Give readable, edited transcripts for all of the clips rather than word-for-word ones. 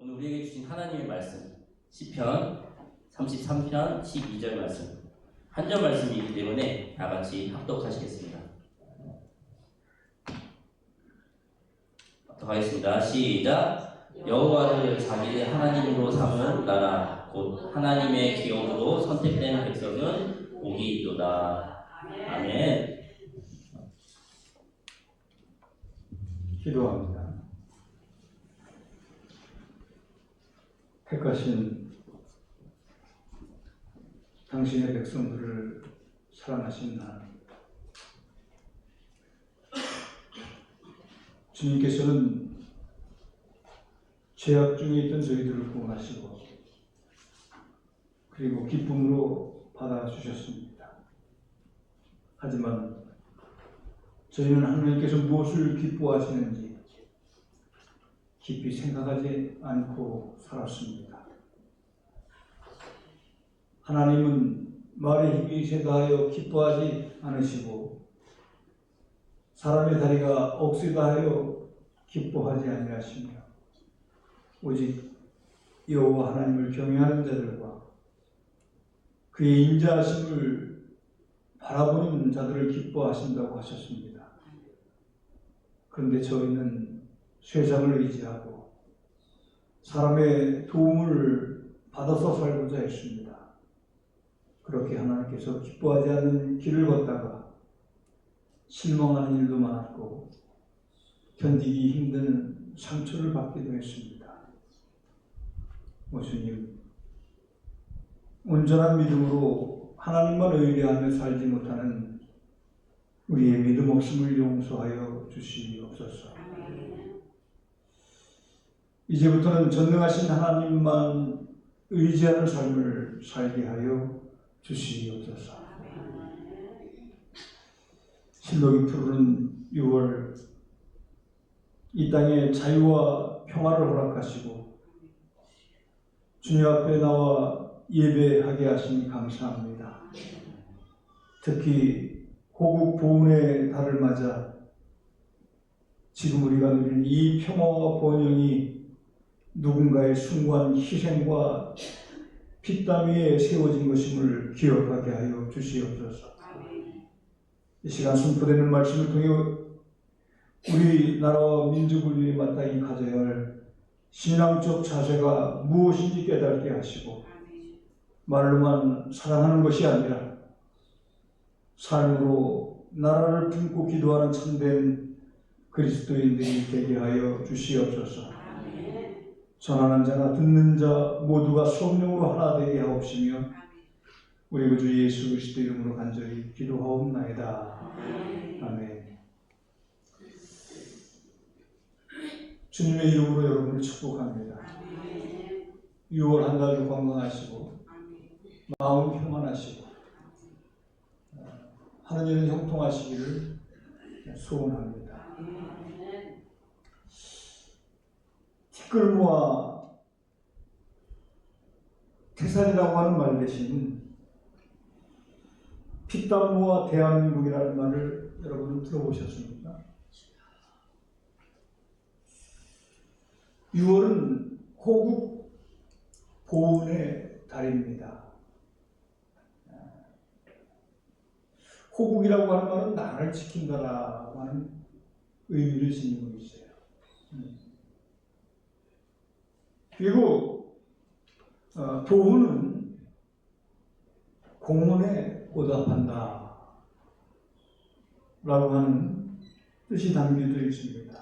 오늘 우리에게 주신 하나님의 말씀 시편 33편 12절 말씀 한 절 말씀이기 때문에 다 같이 합독하시겠습니다. 합독하겠습니다. 시작. 여호와를 자기의 하나님으로 삼은 나라 곧 하나님의 기업으로 선택된 백성은 복이 있도다. 아멘. 기도합니다. 택하신 당신의 백성들을 사랑하신 하나님, 주님께서는 죄악 중에 있던 저희들을 구원하시고 그리고 기쁨으로 받아주셨습니다. 하지만 저희는 하나님께서 무엇을 기뻐하시는지 깊이 생각하지 않고 살았습니다. 하나님은 말의 힘이 세다하여 기뻐하지 않으시고 사람의 다리가 억세다하여 기뻐하지 아니하시며 오직 여호와 하나님을 경외하는 자들과 그의 인자하심을 바라보는 자들을 기뻐하신다고 하셨습니다. 그런데 저희는 세상을 의지하고 사람의 도움을 받아서 살고자 했습니다. 그렇게 하나님께서 기뻐하지 않는 길을 걷다가 실망하는 일도 많았고 견디기 힘든 상처를 받기도 했습니다. 주님, 온전한 믿음으로 하나님만 의뢰하며 살지 못하는 우리의 믿음 없음을 용서하여 주시옵소서. 이제부터는 전능하신 하나님만 의지하는 삶을 살게 하여 주시옵소서. 실록이 푸르는 6월, 이 땅에 자유와 평화를 허락하시고 주님 앞에 나와 예배하게 하시니 감사합니다. 특히 호국 보훈의 달을 맞아 지금 우리가 누리는 이 평화와 번영이 누군가의 숭고한 희생과 피땀 위에 세워진 것임을 기억하게 하여 주시옵소서. 이 시간 선포되는 말씀을 통해 우리나라와 민족을 위해 마땅히 가져야 할 신앙적 자세가 무엇인지 깨닫게 하시고 말로만 사랑하는 것이 아니라 삶으로 나라를 품고 기도하는 참된 그리스도인들이 되게 하여 주시옵소서. 전하는 자나 듣는 자 모두가 성령으로 하나 되게 하옵시며 우리 구주 예수 그리스도 이름으로 간절히 기도하옵나이다. 아멘. 주님의 이름으로 여러분을 축복합니다. 6월 한 달도 건강하시고 마음 평안하시고 하느님은 형통하시기를 소원합니다. 티끌모아 태산이라고 하는 말 대신 피땀 모아 대한민국이라는 말을 여러분은 들어보셨습니까? 6월은 호국 보훈의 달입니다. 호국이라고 하는 말은 나라를 지킨다라고 하는 의미를 지니고 있어요. 그리고 보훈은 공헌에 보답한다 라고 하는 뜻이 담겨져 있습니다.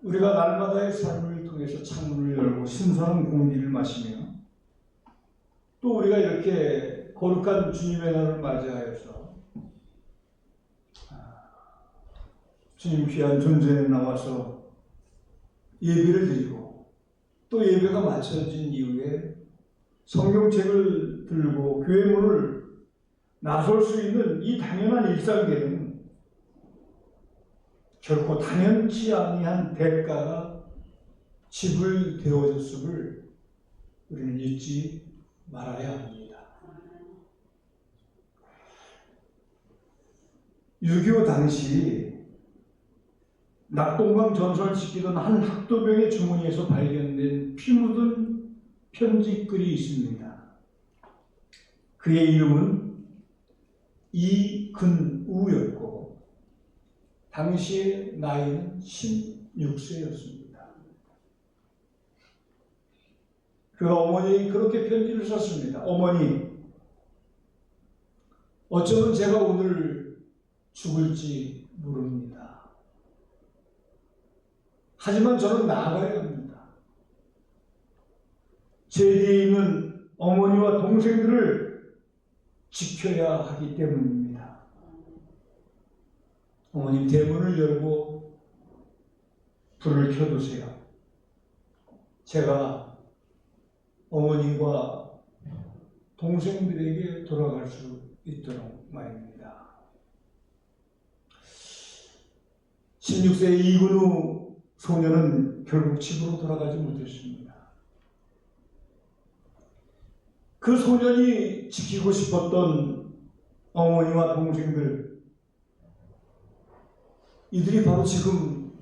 우리가 날마다의 삶을 통해서 창문을 열고 신선한 공기를 마시며 또 우리가 이렇게 거룩한 주님의 날을 맞이하여서 주님 귀한 존재에 나와서 예배를 드리고 또 예배가 마쳐진 이후에 성경책을 들고 교회 문을 나설 수 있는 이 당연한 일상계는 결코 당연치 아니한 대가가 지불되어졌음을 우리는 잊지 말아야 합니다. 6.25 당시 낙동강 전선을 지키던 한 학도병의 주머니에서 발견된 피 묻은 편지글이 있습니다. 그의 이름은 이근우였고 당시의 나이는 16세였습니다. 그 어머니 그렇게 편지를 썼습니다. 어머니, 어쩌면 제가 오늘 죽을지 모릅니다. 하지만 저는 나아가야 합니다. 제 뒤에 있는 어머니와 동생들을 지켜야 하기 때문입니다. 어머님, 대문을 열고 불을 켜두세요. 제가 어머님과 동생들에게 돌아갈 수 있도록 말입니다. 16세의 이근우 소년은 결국 집으로 돌아가지 못했습니다. 그 소년이 지키고 싶었던 어머니와 동생들, 이들이 바로 지금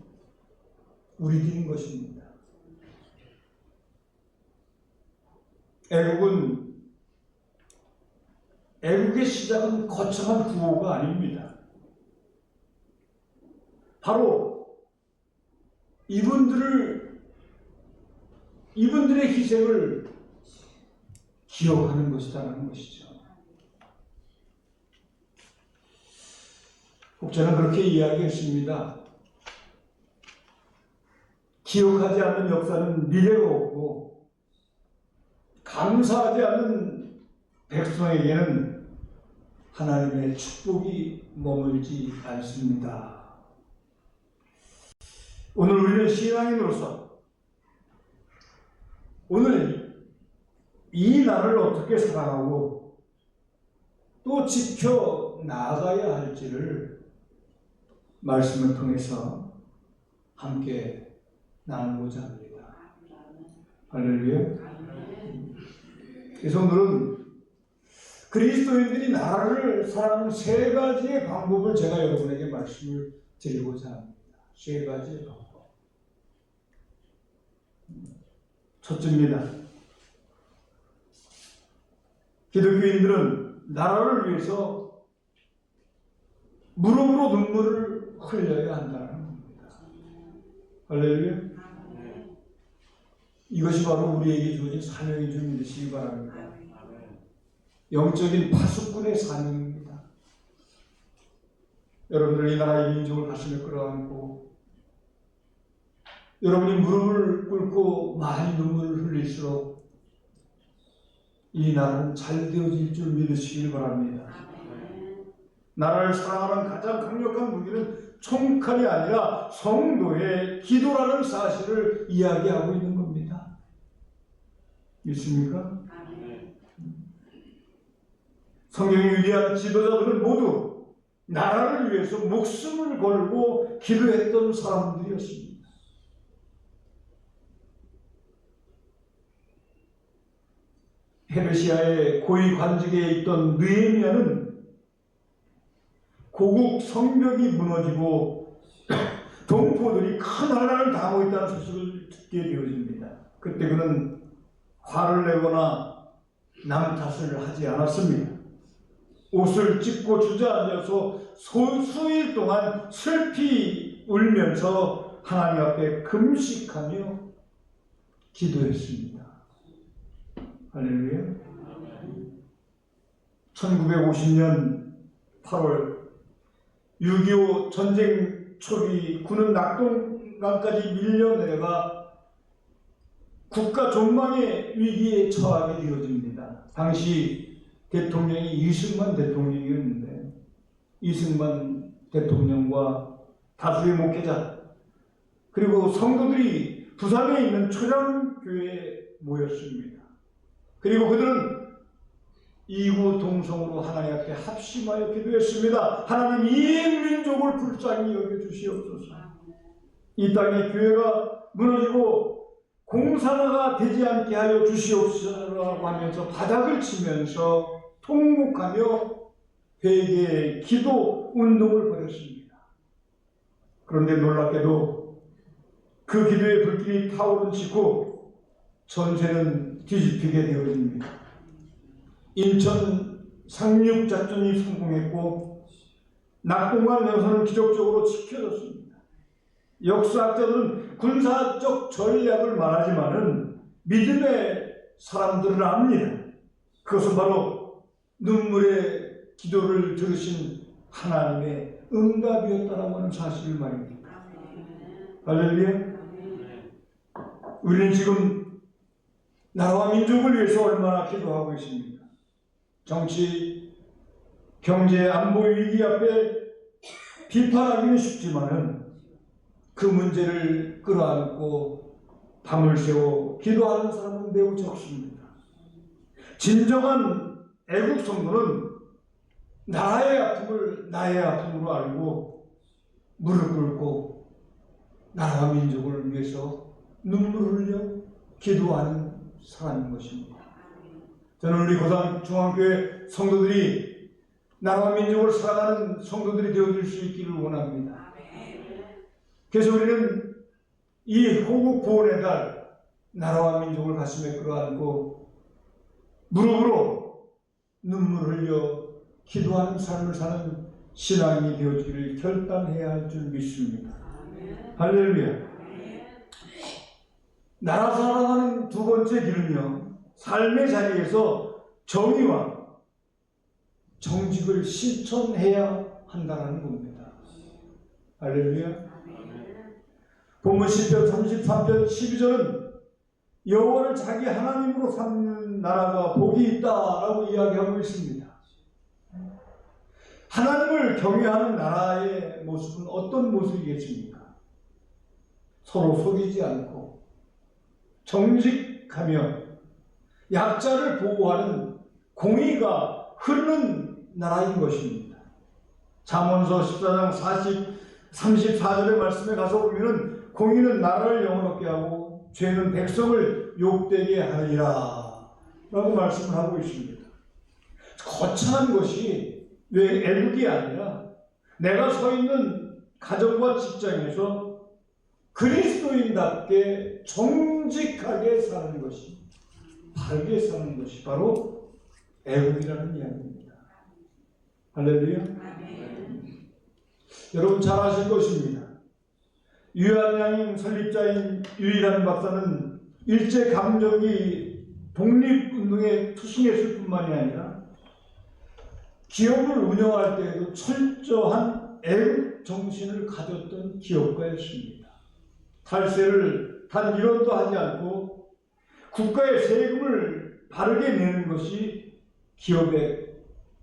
우리들인 것입니다. 애국의 시작은 거창한 구호가 아닙니다. 바로 이분들의 희생을 기억하는 것이다라는 것이죠. 국자는 그렇게 이야기했습니다. 기억하지 않는 역사는 미래가 없고 감사하지 않는 백성에게는 하나님의 축복이 머물지 않습니다. 오늘 우리는 신앙인으로서 오늘 이 날을 어떻게 살아가고 또 지켜 나아가야 할지를 말씀을 통해서 함께 나누고자 합니다. 할렐루야. 그래서 오늘은 그리스도인들이 나라를 사랑하는 세 가지의 방법을 제가 여러분에게 말씀을 드리고자 합니다. 세 가지의 방법. 첫째입니다. 기독교인들은 나라를 위해서 무릎으로 눈물을 흘려야 한다는 겁니다. 할렐루야. 이것이 바로 우리에게 주어진 사명인 줄 믿으시기 바랍니다. 영적인 파수꾼의 사명입니다. 여러분들 이 나라의 민족을 가슴에 끌어안고 여러분이 무릎을 꿇고 많이 눈물을 흘릴수록 이 나라는 잘 되어질 줄 믿으시길 바랍니다. 나라를 사랑하는 가장 강력한 무기는 총칼이 아니라 성도의 기도라는 사실을 이야기하고 있는 겁니다. 믿습니까? 성경의 위대한 지도자들은 모두 나라를 위해서 목숨을 걸고 기도했던 사람들이었습니다. 페르시아의 고위 관직에 있던 느헤미야는 고국 성벽이 무너지고 동포들이 큰 환란을 당하고 있다는 소식을 듣게 되어집니다. 그때 그는 화를 내거나 남 탓을 하지 않았습니다. 옷을 찢고 주저앉아서 수일 동안 슬피 울면서 하나님 앞에 금식하며 기도했습니다. 할렐루야. 1950년 8월 6.25 전쟁 초기 군은 낙동강까지 밀려 내려가 국가 존망의 위기에 처하게 되어집니다. 당시 대통령이 이승만 대통령이었는데 이승만 대통령과 다수의 목회자 그리고 성도들이 부산에 있는 초장교회에 모였습니다. 그리고 그들은 이구 동성으로 하나님 앞에 합심하여 기도했습니다. 하나님 이 민족을 불쌍히 여겨주시옵소서. 이 땅에 교회가 무너지고 공산화가 되지 않게 하여 주시옵소서라고 하면서 바닥을 치면서 통곡하며 회개 기도 운동을 벌였습니다. 그런데 놀랍게도 그 기도의 불길이 타오른 직후 전세는 뒤집히게 되어집니다. 인천 상륙작전이 성공했고 낙동강 명선은 기적적으로 지켜졌습니다. 역사학자들은 군사적 전략을 말하지만은 믿음의 사람들은 압니다. 그것은 바로 눈물의 기도를 들으신 하나님의 응답이었다라고 하는 사실을 말입니다. 할렐루야. 우리는 지금 나라와 민족을 위해서 얼마나 기도하고 있습니까? 정치, 경제, 안보 위기 앞에 비판하기는 쉽지만은 그 문제를 끌어안고 밤을 새워 기도하는 사람은 매우 적습니다. 진정한 애국 성도는 나라의 아픔을 나의 아픔으로 알고 무릎 꿇고 나라와 민족을 위해서 눈물을 흘려 기도하는 사람인 것입니다. 저는 우리 고등 중앙교회 성도들이 나라와 민족을 사랑하는 성도들이 되어줄 수 있기를 원합니다. 그래서 우리는 이 호국 보훈의 달 나라와 민족을 가슴에 끌어안고 무릎으로 눈물을 흘려 기도하는 삶을 사는 신앙이 되어지기를 결단해야 할 줄 믿습니다. 할렐루야. 나라 사랑하는 두 번째 길은요, 삶의 자리에서 정의와 정직을 실천해야 한다는 겁니다. 할렐루야. 본문 10편 33편 12절은 여호와를 자기 하나님으로 삼는 나라가 복이 있다라고 이야기하고 있습니다. 하나님을 경외하는 나라의 모습은 어떤 모습이겠습니까? 서로 속이지 않고 정직하며 약자를 보호하는 공의가 흐르는 나라인 것입니다. 잠언서 14장 34절의 말씀에 가서 보면 공의는 나라를 영원하게 하고 죄는 백성을 욕되게 하리라 라고 말씀을 하고 있습니다. 거창한 것이 왜 애국이 아니라 내가 서 있는 가정과 직장에서 그리스도인답게 정직하게 사는 것이, 바르게 사는 것이 바로 애국이라는 이야기입니다. 할렐루야. 여러분 잘 아실 것입니다. 유한양인 설립자인 유일한 박사는 일제감정이 독립운동에 투신했을 뿐만이 아니라 기업을 운영할 때에도 철저한 애국 정신을 가졌던 기업가였습니다. 탈세를 단 1원도 하지 않고 국가의 세금을 바르게 내는 것이 기업의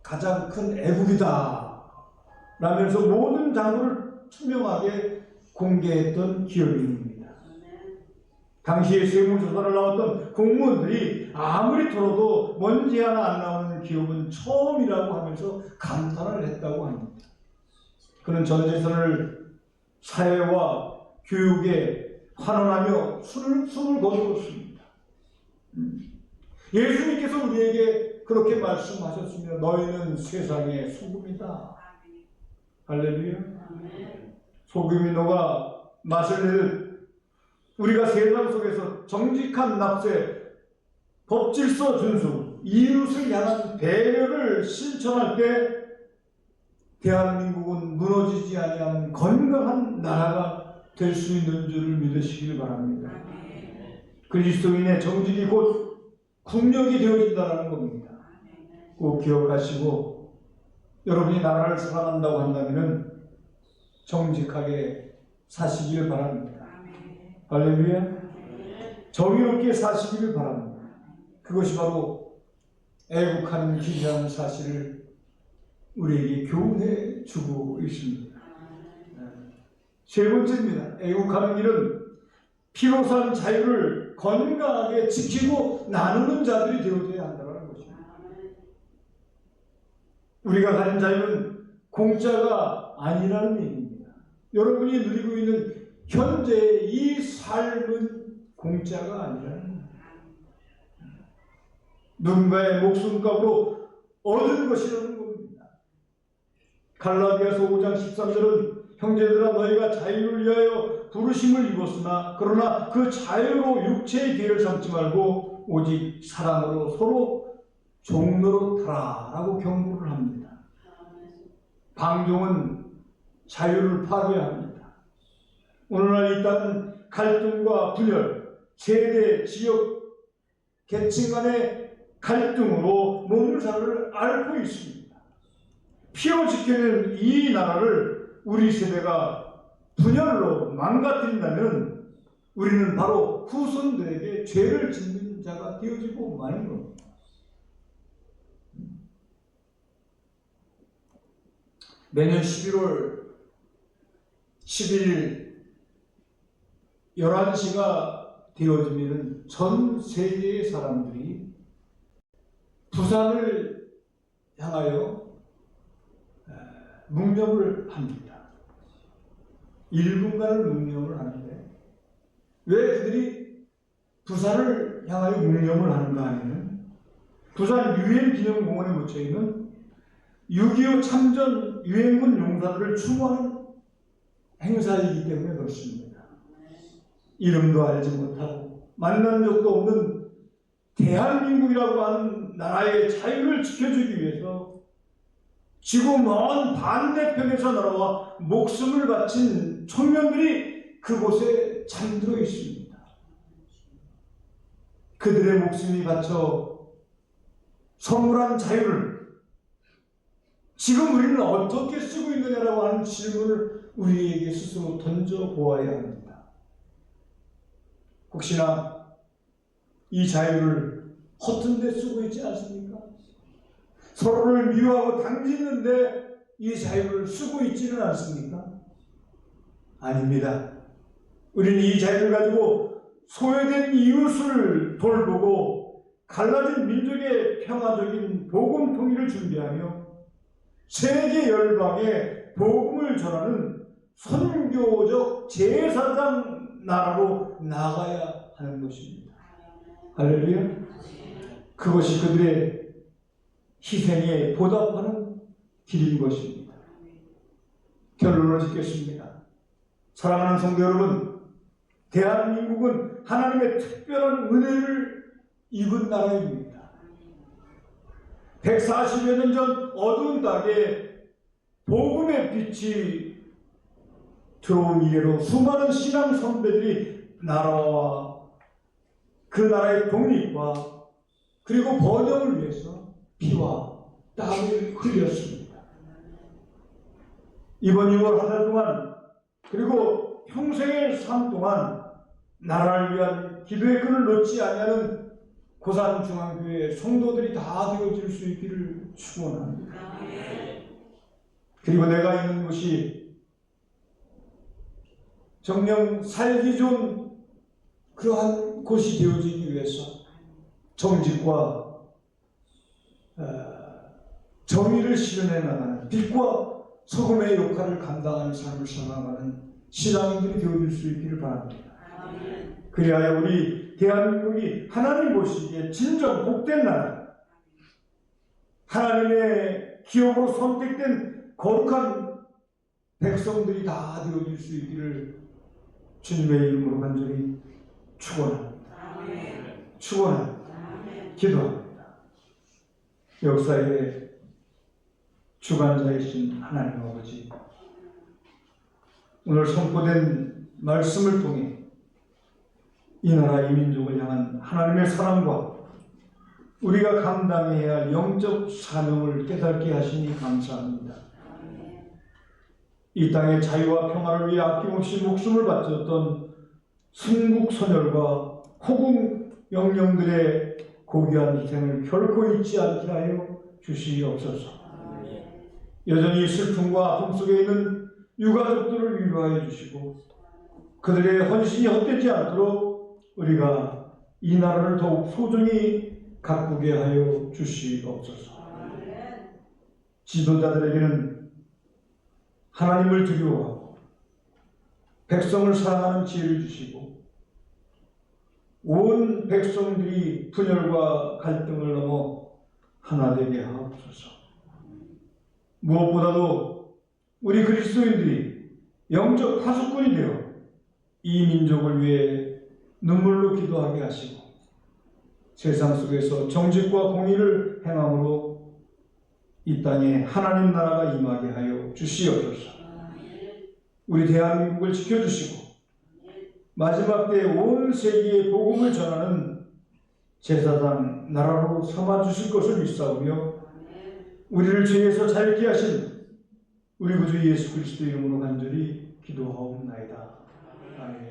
가장 큰 애국이다 라면서 모든 장부를 투명하게 공개했던 기업인입니다. 당시에 세무조사를 나왔던 공무원들이 아무리 털어도 먼지 하나 안 나오는 기업은 처음이라고 하면서 감탄을 했다고 합니다. 그는 전재산을 사회와 교육에 환원하며 숨을 거두었습니다. 예수님께서 우리에게 그렇게 말씀하셨으며 너희는 세상의 소금이다. 할렐루야. 소금이 녹아 맛을 내듯 우리가 세상 속에서 정직한 납세, 법질서 준수, 이웃을 향한 배려를 실천할 때 대한민국은 무너지지 아니한 건강한 나라가 될 수 있는 줄을 믿으시길 바랍니다. 그리스도인의 정직이 곧 국력이 되어진다는 겁니다. 꼭 기억하시고 여러분이 나라를 사랑한다고 한다면 정직하게 사시길 바랍니다. 할렐루야. 정의롭게 사시기를 바랍니다. 그것이 바로 애국하는 길이라는 사실을 우리에게 교훈해 주고 있습니다. 세 번째입니다. 애국하는 길은 피로 산 자유를 건강하게 지키고 나누는 자들이 되어야 한다는 것입니다. 우리가 가진 자유는 공짜가 아니라는 얘기입니다. 여러분이 누리고 있는 현재의 이 삶은 공짜가 아니라는 겁니다. 누군가의 목숨값으로 얻은 것이라는 겁니다. 갈라디아서 5장 13절은 형제들아 너희가 자유를 위하여 부르심을 입었으나 그러나 그 자유로 육체의 기회를 삼지 말고 오직 사랑으로 서로 종로로 타라라고 경고를 합니다. 방종은 자유를 파괴합니다. 오늘날 이 땅은 갈등과 분열, 세대, 지역, 계층 간의 갈등으로 몸살을 앓고 있습니다. 피로 지켜낸 이 나라를 우리 세대가 분열로 망가뜨린다면 우리는 바로 후손들에게 죄를 짓는 자가 되어지고 마는 겁니다. 매년 11월 11일 11시가 되어지면 전 세계의 사람들이 부산을 향하여 묵념을 합니다. 1분간을 묵념을 하는데 왜 그들이 부산을 향하여 묵념을 하는가 하면 부산 유엔기념공원에 묻혀있는 6.25 참전 유엔군 용사들을 추모하는 행사이기 때문에 그렇습니다. 이름도 알지 못하고 만난 적도 없는 대한민국이라고 하는 나라의 자유를 지켜주기 위해서 지구 먼 반대편에서 날아와 목숨을 바친 청년들이 그곳에 잠들어 있습니다. 그들의 목숨이 바쳐 선물한 자유를 지금 우리는 어떻게 쓰고 있느냐라고 하는 질문을 우리에게 스스로 던져보아야 합니다. 혹시나 이 자유를 허튼 데 쓰고 있지 않습니까? 서로를 미워하고 당짓는데 이 자유를 쓰고 있지는 않습니까? 아닙니다. 우리는 이 자유를 가지고 소외된 이웃을 돌보고 갈라진 민족의 평화적인 복음 통일을 준비하며 세계 열방에 복음을 전하는 선교적 제사장 나라로 나아가야 하는 것입니다. 할렐루야. 그것이 그들의 희생에 보답하는 길인 것입니다. 결론을 짓겠습니다. 사랑하는 성도 여러분, 대한민국은 하나님의 특별한 은혜를 입은 나라입니다. 140여 년 전 어두운 땅에 복음의 빛이 들어온 이래로 수많은 신앙 선배들이 나라와 그 나라의 독립과 그리고 번영을 위해서 피와 땀을 흘렸습니다. 이번 6월 한 달 동안 그리고 평생의 삶 동안 나라를 위한 기도의 끈을 놓지 아니하는 고산중앙교회 성도들이 다 되어질 수 있기를 축원합니다. 그리고 내가 있는 곳이 정녕 살기 좋은 그러한 곳이 되어지기 위해서 정직과 정의를 실현해 나가는 빛과 소금의 역할을 감당하는 삶을 살아가는 신앙인들이 되어질 수 있기를 바랍니다. 그리하여 우리 대한민국이 하나님 보시기에 진정 복된 나라, 하나님의 기업으로 선택된 거룩한 백성들이 다 되어질 수 있기를 주님의 이름으로 간절히 축원합니다. 축원합니다. 기도합니다. 역사의 주관자이신 하나님 아버지, 오늘 선포된 말씀을 통해 이 나라 이 민족을 향한 하나님의 사랑과 우리가 감당해야 할 영적 사명을 깨닫게 하시니 감사합니다. 이 땅의 자유와 평화를 위해 아낌없이 목숨을 바쳤던 순국선열과 호국 영령들의 고귀한 희생을 결코 잊지 않게 하여 주시옵소서. 여전히 슬픔과 아픔 속에 있는 유가족들을 위로하여 주시고 그들의 헌신이 헛되지 않도록 우리가 이 나라를 더욱 소중히 가꾸게 하여 주시옵소서. 지도자들에게는 하나님을 두려워하고 백성을 사랑하는 지혜를 주시고 온 백성들이 분열과 갈등을 넘어 하나 되게 하옵소서. 무엇보다도 우리 그리스도인들이 영적 파수꾼이 되어 이 민족을 위해 눈물로 기도하게 하시고 세상 속에서 정직과 공의를 행함으로 이 땅에 하나님 나라가 임하게 하여 주시옵소서. 우리 대한민국을 지켜주시고 마지막 때에 온 세계에 복음을 전하는 제사장 나라로 삼아주실 것을 믿사오며 우리를 죄에서 자유케 하신 우리 구주 예수 그리스도 이름으로 간절히 기도하옵나이다. 아멘.